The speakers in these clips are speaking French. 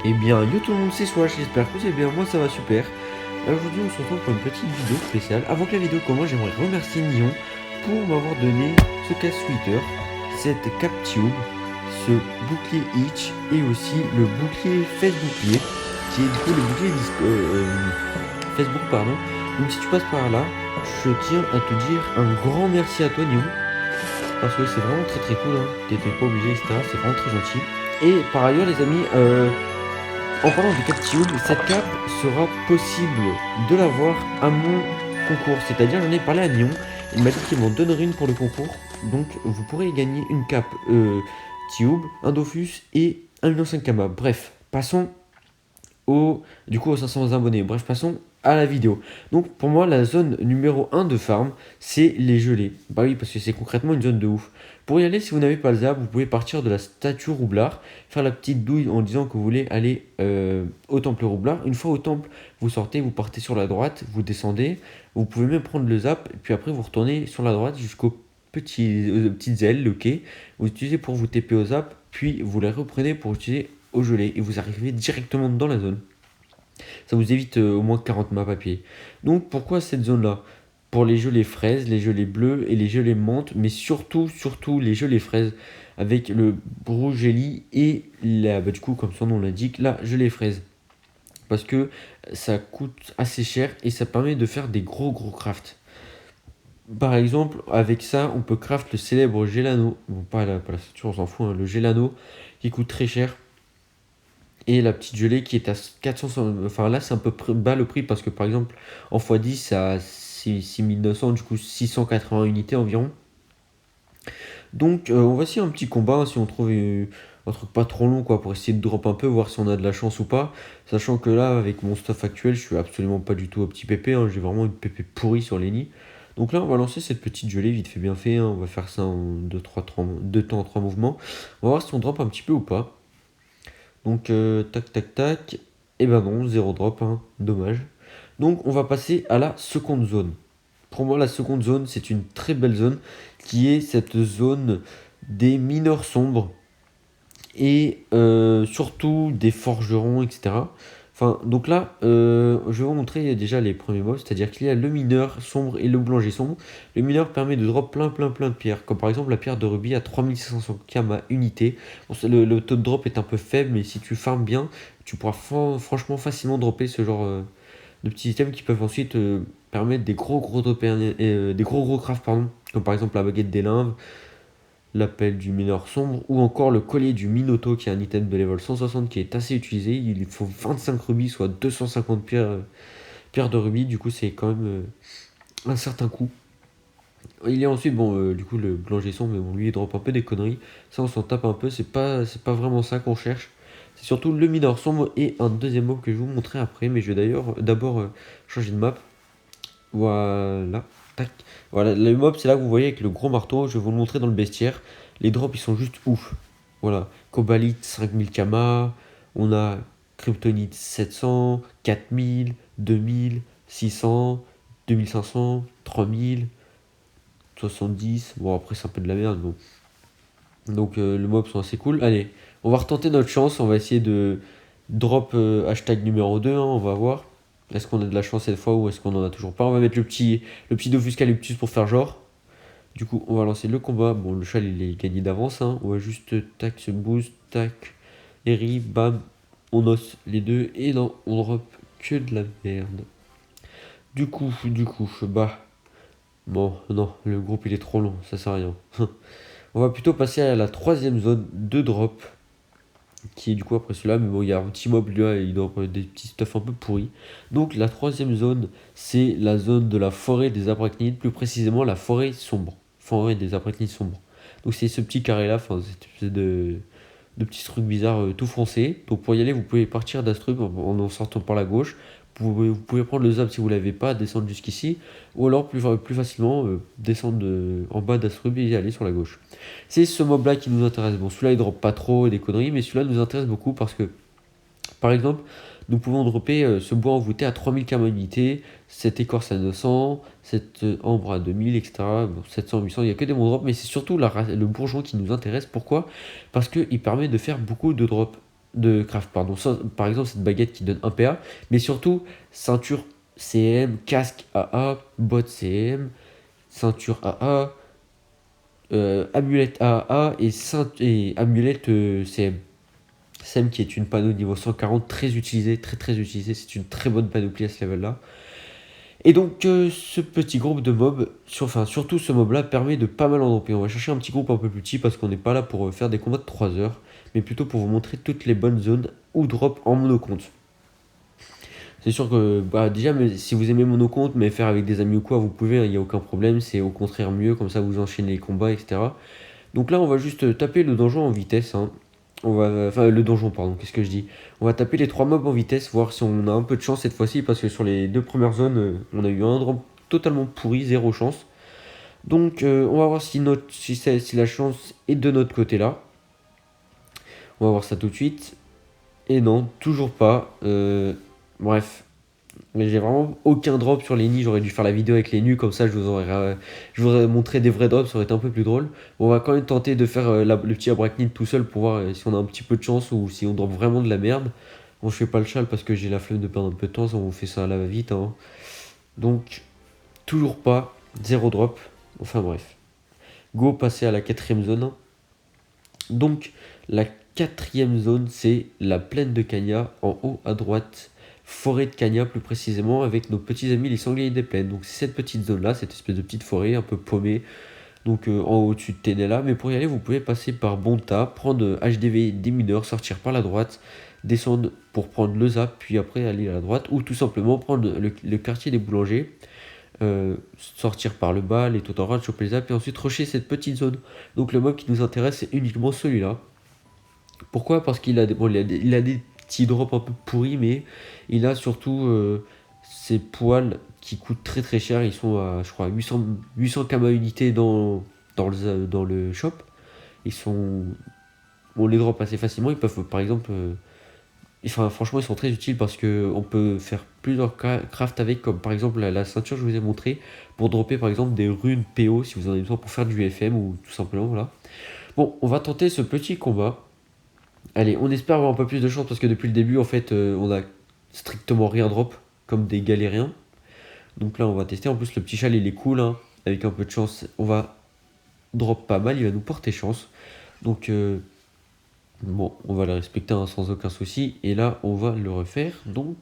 Eh bien, yo tout le monde, c'est Swash, j'espère que vous allez bien, moi ça va super. Aujourd'hui, on se retrouve pour une petite vidéo spéciale. Avant que la vidéo commence, j'aimerais remercier Nyon pour m'avoir donné ce casse sweater, cette cap tube, ce bouclier itch et aussi le bouclier Facebook, qui est du coup le bouclier Facebook, pardon. Donc si tu passes par là, je tiens à te dire un grand merci à toi Nyon, parce que c'est vraiment très très cool, hein. T'étais pas obligé, etc. C'est vraiment très gentil. Et par ailleurs, les amis, en parlant de CapTube, cette cape sera possible de l'avoir à mon concours. C'est-à-dire, j'en ai parlé à Nyon. Il m'a dit qu'il m'en donnerait une pour le concours. Donc, vous pourrez gagner une cape Tube, un Dofus et un 1.5 Kama. Bref, passons aux 500 abonnés. Bref, passons à la vidéo. Donc, pour moi, la zone numéro 1 de farm, c'est les gelées. Bah oui, parce que c'est concrètement une zone de ouf. Pour y aller, si vous n'avez pas le zap, vous pouvez partir de la statue Roublard, faire la petite douille en disant que vous voulez aller au temple Roublard. Une fois au temple, vous sortez, vous partez sur la droite, vous descendez. Vous pouvez même prendre le zap, et puis après, vous retournez sur la droite jusqu'aux petites ailes, le quai. Vous utilisez pour vous TP au zap, puis vous les reprenez pour utiliser au gelé, et vous arrivez directement dans la zone. Ça vous évite au moins 40 maps à pied. Donc pourquoi cette zone-là? Pour les gelées fraises, les gelées bleues et les gelées menthe, mais surtout les gelées fraises avec le rouge jelly et du coup, comme son nom l'indique, la gelée fraise. Parce que ça coûte assez cher et ça permet de faire des gros crafts. Par exemple, avec ça, on peut craft le célèbre Gelano. Bon, pas la statue, on s'en fout, hein, le Gelano qui coûte très cher. Et la petite gelée qui est à 400. Enfin là, c'est un peu bas le prix parce que par exemple, en x10, c'est à 6900, du coup 680 unités environ. Donc, on va essayer un petit combat, hein, si on trouve un truc pas trop long, quoi, pour essayer de drop un peu, voir si on a de la chance ou pas. Sachant que là, avec mon stuff actuel, je suis absolument pas du tout au petit PP, hein, j'ai vraiment une PP pourrie sur les nids. Donc là, on va lancer cette petite gelée vite fait bien fait, hein, on va faire ça en 2 temps, 3 mouvements. On va voir si on drop un petit peu ou pas. Donc, tac. Et ben non, 0 drop, hein, dommage. Donc, on va passer à la seconde zone. Pour moi, la seconde zone, c'est une très belle zone qui est cette zone des mineurs sombres et surtout des forgerons, etc. Enfin, donc là, je vais vous montrer déjà les premiers mobs, c'est-à-dire qu'il y a le mineur sombre et le boulanger sombre. Le mineur permet de drop plein de pierres, comme par exemple la pierre de rubis à 3500 kama unité. Bon, le taux de drop est un peu faible, mais si tu farmes bien, tu pourras franchement facilement dropper ce genre de petits items qui peuvent ensuite permettre des des gros crafts, pardon, comme par exemple la baguette des limbes, l'appel du mineur sombre ou encore le collier du Minoto qui est un item de level 160 qui est assez utilisé. Il faut 25 rubis, soit 250 pierres de rubis, du coup c'est quand même un certain coût. Il y a ensuite, bon, du coup, le boulanger sombre, mais bon, lui il drop un peu des conneries. Ça, on s'en tape un peu, c'est pas vraiment ça qu'on cherche. C'est surtout le mineur sombre et un deuxième mob que je vais vous montrer après, mais je vais d'ailleurs d'abord changer de map. Voilà, tac. Voilà, le mob, c'est là que vous voyez avec le gros marteau. Je vais vous le montrer dans le bestiaire. Les drops, ils sont juste ouf. Voilà, Cobalite 5000 Kama. On a Kryptonite 700, 4000, 2000, 600, 2500, 3000, 70. Bon, après, c'est un peu de la merde. Bon. Donc, le mob sont assez cool. Allez, on va retenter notre chance. On va essayer de drop hashtag numéro 2, hein, on va voir. Est-ce qu'on a de la chance cette fois ou est-ce qu'on en a toujours pas? On va mettre le petit Dofus Calyptus pour faire genre. Du coup, on va lancer le combat. Bon, le cheval il est gagné d'avance, hein. On va juste tac, se boost, tac, Eri, bam. On os les deux et non, on drop que de la merde. Du coup, bah. Bon, non, le groupe il est trop long, ça sert à rien. On va plutôt passer à la troisième zone de drop, qui est du coup après celui-là, mais bon, il y a un petit mob là, il drop des petits stuff un peu pourris. Donc la troisième zone, c'est la zone de la forêt des arachnides, plus précisément la forêt sombre. Forêt des arachnides sombres. Donc c'est ce petit carré là, enfin cette espèce de petits trucs bizarres tout foncés. Donc pour y aller, vous pouvez partir d'Astrup en sortant par la gauche. Vous pouvez prendre le zap si vous l'avez pas, descendre jusqu'ici, ou alors plus facilement descendre en bas d'Astrub et aller sur la gauche. C'est ce mob là qui nous intéresse. Bon, celui-là il drop pas trop des conneries, mais celui-là nous intéresse beaucoup parce que, par exemple, nous pouvons dropper ce bois envoûté à 3000 km unité, cette écorce à 900, cette ambre à 2000, etc. Bon, 700, 800, il n'y a que des bons drops, mais c'est surtout le bourgeon qui nous intéresse. Pourquoi? Parce qu'il permet de faire beaucoup de drops. de craft, pardon. Par exemple, cette baguette qui donne 1 PA, mais surtout ceinture CM, casque AA, botte CM, ceinture AA, amulette AA et amulette CM. CM qui est une panneau niveau 140 très utilisée, très utilisée. C'est une très bonne panoplie à ce level là. Et donc ce petit groupe de mobs, surtout ce mob là, permet de pas mal en dropper. On va chercher un petit groupe un peu plus petit parce qu'on n'est pas là pour faire des combats de 3 heures, mais plutôt pour vous montrer toutes les bonnes zones où drop en monocompte. C'est sûr que déjà, mais si vous aimez monocompte, mais faire avec des amis ou quoi, vous pouvez, il n'y a aucun problème, c'est au contraire mieux, comme ça vous enchaînez les combats, etc. Donc là on va juste taper le donjon en vitesse, hein. Enfin le donjon pardon, qu'est-ce que je dis. On va taper les 3 mobs en vitesse, voir si on a un peu de chance cette fois-ci, parce que sur les 2 premières zones, on a eu un drop totalement pourri, 0 chance. Donc on va voir si la chance est de notre côté là. On va voir ça tout de suite. Et non, toujours pas. Bref. Mais j'ai vraiment aucun drop sur les nids. J'aurais dû faire la vidéo avec les nus, comme ça je vous aurais montré des vrais drops, ça aurait été un peu plus drôle. Bon, on va quand même tenter de faire le petit abracnid tout seul pour voir si on a un petit peu de chance ou si on drop vraiment de la merde. Bon, je fais pas le châle parce que j'ai la flemme de perdre un peu de temps, ça on fait ça à la va-vite, hein. Donc, toujours pas, 0 drop. Enfin bref. Go, passer à la 4ème zone. Donc, la 4ème zone, c'est la plaine de Cagna, en haut à droite. Forêt de Cagna plus précisément, avec nos petits amis les sangliers des plaines. Donc c'est cette petite zone là, cette espèce de petite forêt un peu paumée, donc en haut au-dessus de Tenella. Mais pour y aller vous pouvez passer par Bonta, prendre HDV des mineurs, sortir par la droite, descendre pour prendre le zap, puis après aller à la droite, ou tout simplement prendre le quartier des boulangers, sortir par le bas, les taux en rade, choper les zaps, et ensuite rusher cette petite zone. Donc le mob qui nous intéresse c'est uniquement celui-là. Pourquoi? Parce qu'il a des petits drops un peu pourris, mais il a surtout ces poils qui coûtent très cher. Ils sont à, je crois, 800 kama unités dans le shop. On les drop assez facilement. Ils peuvent, par exemple, franchement, ils sont très utiles parce qu'on peut faire plusieurs crafts avec, comme par exemple la ceinture que je vous ai montré, pour dropper par exemple des runes PO si vous en avez besoin pour faire du FM ou tout simplement, voilà. Bon, on va tenter ce petit combat. Allez, on espère avoir un peu plus de chance parce que depuis le début, en fait, on a strictement rien drop, comme des galériens. Donc là, on va tester. En plus, le petit châle, il est cool, hein. Avec un peu de chance, on va drop pas mal. Il va nous porter chance. Donc, bon, on va le respecter, hein, sans aucun souci. Et là, on va le refaire. Donc.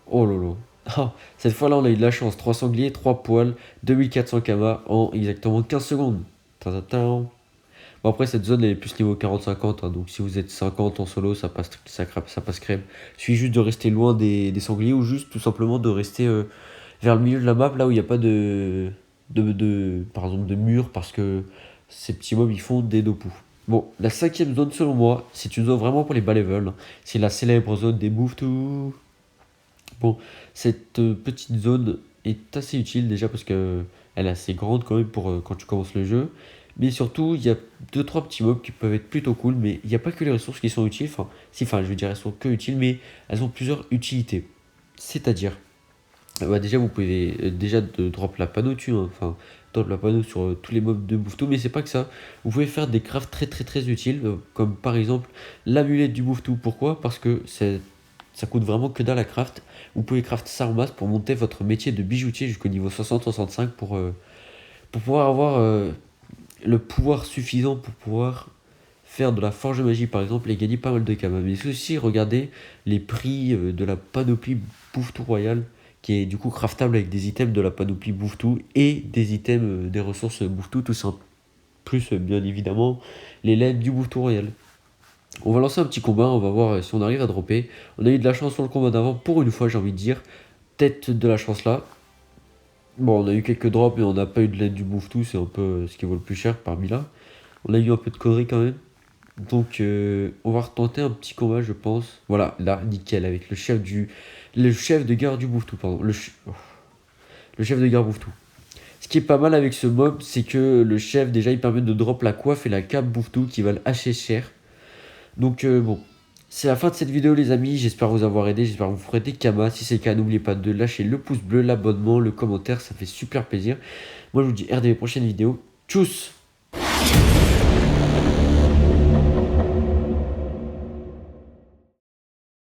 Oh lolo. Ah, cette fois-là, on a eu de la chance. 3 sangliers, 3 poils, 2400 kama en exactement 15 secondes. Bon, après, cette zone elle est plus niveau 40-50, hein, donc si vous êtes 50 en solo, ça passe crème. Il suffit juste de rester loin des sangliers ou juste tout simplement de rester vers le milieu de la map, là où il n'y a pas par exemple de mur, parce que ces petits mobs ils font des dopous. Bon, la 5ème zone selon moi, c'est une zone vraiment pour les bas level. C'est la célèbre zone des Bouftou. Bon, cette petite zone est assez utile déjà parce que elle est assez grande quand même pour quand tu commences le jeu. Mais surtout, il y a 2-3 petits mobs qui peuvent être plutôt cool, mais il n'y a pas que les ressources qui sont utiles. Je veux dire, elles sont que utiles, mais elles ont plusieurs utilités. C'est-à-dire, déjà, vous pouvez déjà drop la panneau dessus, hein, drop la panneau sur tous les mobs de Bouftou, mais c'est pas que ça. Vous pouvez faire des crafts très utiles, comme par exemple l'amulette du Bouftou. Pourquoi? Parce que ça coûte vraiment que dalle à craft. Vous pouvez craft ça en masse pour monter votre métier de bijoutier jusqu'au niveau 60-65 pour pouvoir avoir le pouvoir suffisant pour pouvoir faire de la forge de magie par exemple et gagner pas mal de kama. Mais aussi regardez les prix de la panoplie Bouftou Royale qui est du coup craftable avec des items de la panoplie Bouftou et des items des ressources Bouftou tout simple. Plus bien évidemment les laines du Bouftou Royal. On va lancer un petit combat, on va voir si on arrive à dropper. On a eu de la chance sur le combat d'avant, pour une fois j'ai envie de dire. Tête de la chance là. Bon, on a eu quelques drops, mais on n'a pas eu de l'aide du Bouftou, c'est un peu ce qui vaut le plus cher parmi là. On a eu un peu de conneries quand même. Donc, on va retenter un petit combat, je pense. Voilà, là, nickel, avec le chef de gare du Bouftou, pardon. Le chef de gare Bouftou. Ce qui est pas mal avec ce mob, c'est que le chef, déjà, il permet de drop la coiffe et la cape Bouftou qui valent assez cher. Donc, bon. C'est la fin de cette vidéo les amis, j'espère vous avoir aidé, j'espère que vous ferez des kamas. Si c'est le cas, n'oubliez pas de lâcher le pouce bleu, l'abonnement, le commentaire, ça fait super plaisir. Moi je vous dis RDV prochaine vidéo. Tchuss!